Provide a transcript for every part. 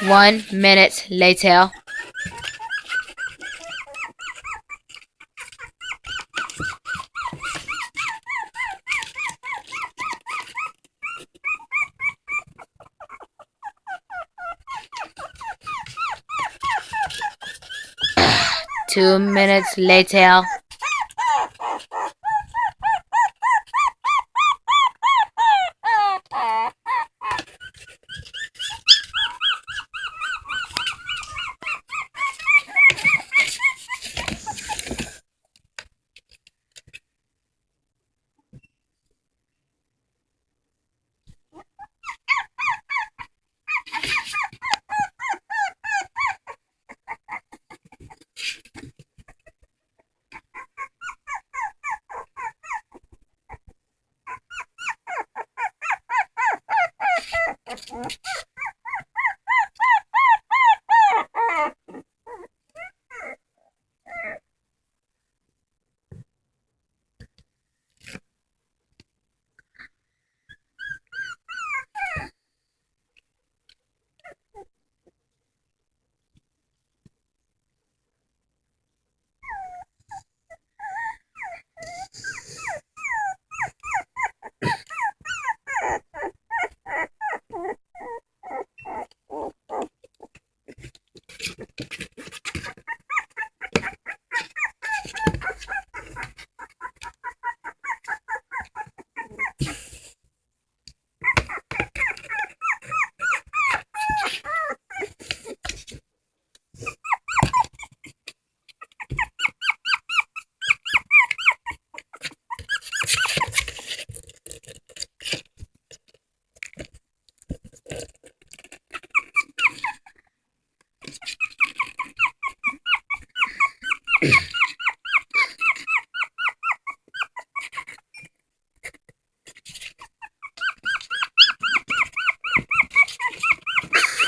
One minute later. Two minutes later.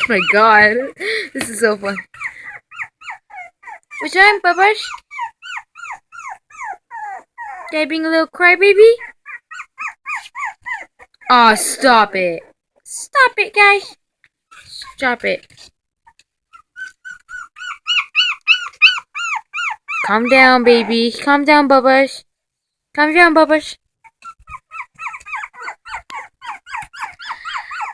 Oh my god, this is so fun. What's wrong, Bubbash? Dad being a little crybaby? Aw, oh, stop it. Stop it, guys. Stop it. Calm down, baby. Calm down, Bubbash. Calm down, Bubbash.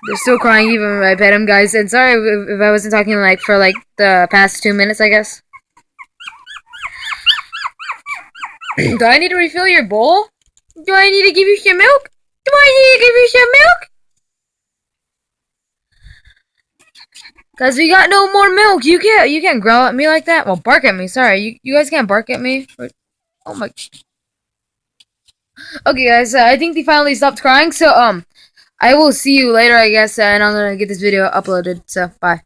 They're still crying even when I pet him, guys. And sorry if I wasn't talking like for like the past 2 minutes, I guess. Do I need to refill your bowl? Do I need to give you some milk? Do I need to give you some milk? Cause we got no more milk. You can't growl at me like that. Well, bark at me. Sorry, you guys can't bark at me. Oh my. Okay, guys. I think they finally stopped crying. So I will see you later, I guess. And I'm gonna get this video uploaded. So bye.